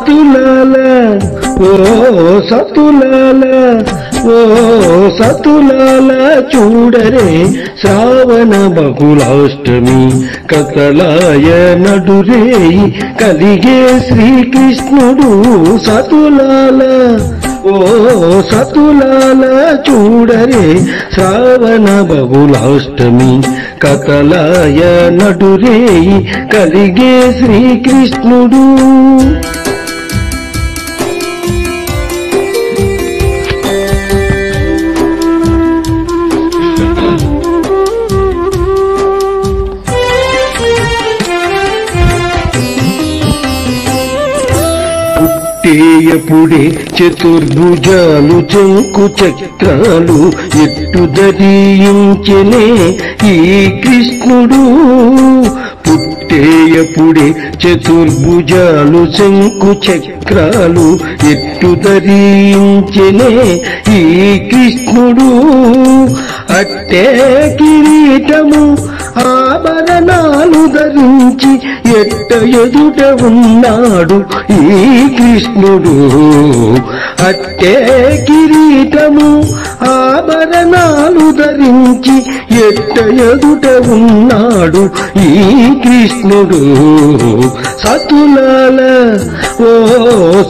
సతులాల ఓ సతులాల ఓ సతులాల చూడరే శ్రావణ బహుళాష్టమి కతలాయ నడురే కలిగే శ్రీకృష్ణుడు సతులాల ఓ సతులాల చూడరే శ్రావణ బహుళాష్టమి కతలాయ నడురే కలిగే శ్రీకృష్ణుడు పుట్టేయపుడే చతుర్భుజాలు చంకు చక్రాలు ఎట్టు ధరించెనే ఈ కృష్ణుడు పుట్టేయపుడే చతుర్భుజాలు శంకు చక్రాలు ఎట్టు ధరించెనే ఈ కృష్ణుడు అట్టే కిరీటము ఆభరణాలు ధరించి ఎట్ట ఎదుట ఉన్నాడు ఈ కృష్ణుడు అట్టే కిరీటము ఆభరణాలు ధరించి ఎట్ట ఎదుట ఉన్నాడు ఈ కృష్ణుడు సతులాల ఓ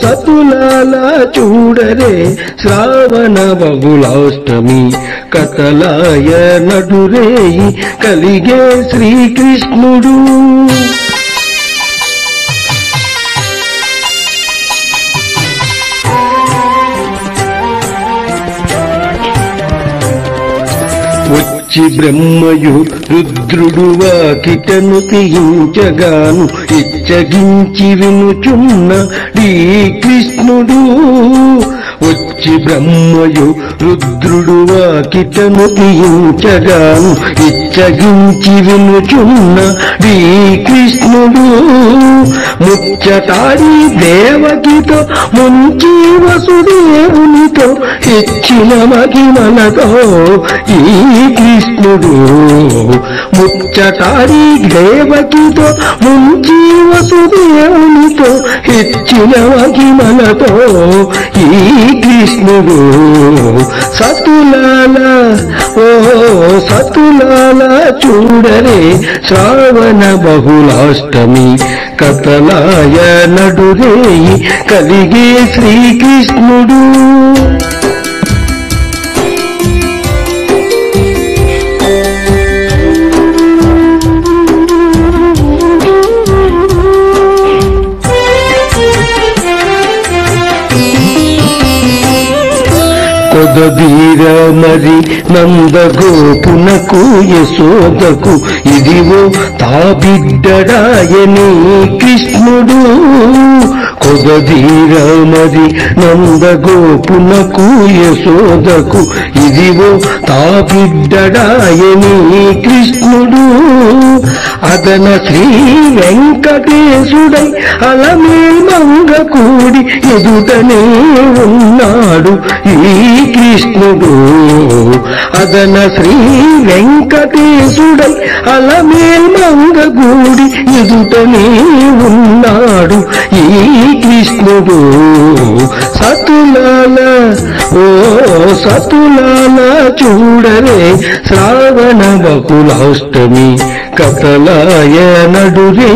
సతులాల చూడరే శ్రావణ బహుళాష్టమి కతలాయ నడురే కలిగే శ్రీకృష్ణుడు వచ్చి బ్రహ్మయు రుద్రుడు వాకిటను తీయించగాను ఇచ్చగించి వినుచున్న ఈ కృష్ణుడు వచ్చి బ్రహ్మయు రుద్రుడు వాకిటను తీయించగాను ఇచ్చగించి వినుచున్న ఈ కృష్ణుడు ముచ్చటాడి దేవకితో ముంచి వసుదేవునితో ఇచ్చిన మహిమలతో ఈ కృష్ణుడు ముచ్చటాడి దేవకితో ముంచి వసుదేవునితో ఇచ్చిన మహిమలతో ఈ కృష్ణుడు సతులాల ఓ సతులాల చూడరే శ్రావణ బహుళాష్టమి కతలాయ నడురే కలిగే శ్రీకృష్ణుడు కొదవీర మరి నందగోపునకు యశోదకు ఇదివో తాబిడ్డడాయని కృష్ణుడు కొదవీర మరి నందగోపునకు యశోదకు ఇదివో తాబిడ్డడాయని కృష్ణుడు అదన శ్రీ వెంకటేశుడై అలమేల్మంగ కూడి ఎదుటనే ఉన్నాడు ఈ కృష్ణుడు అదన శ్రీ వెంకటేశుడై అలమేల్మంగ కూడి ఎదుటనే ఉన్నాడు ఈ కృష్ణుడు సతులాల ఓ సతులాల చూడరే శ్రావణ బహుళాష్టమి కతలాయ నడురే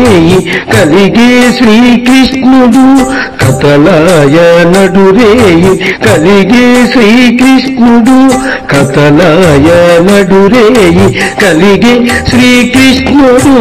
కలిగే శ్రీకృష్ణుడు కతలాయ నడురే కలిగే శ్రీకృష్ణుడు కతలాయ నడురే కలిగే శ్రీకృష్ణుడు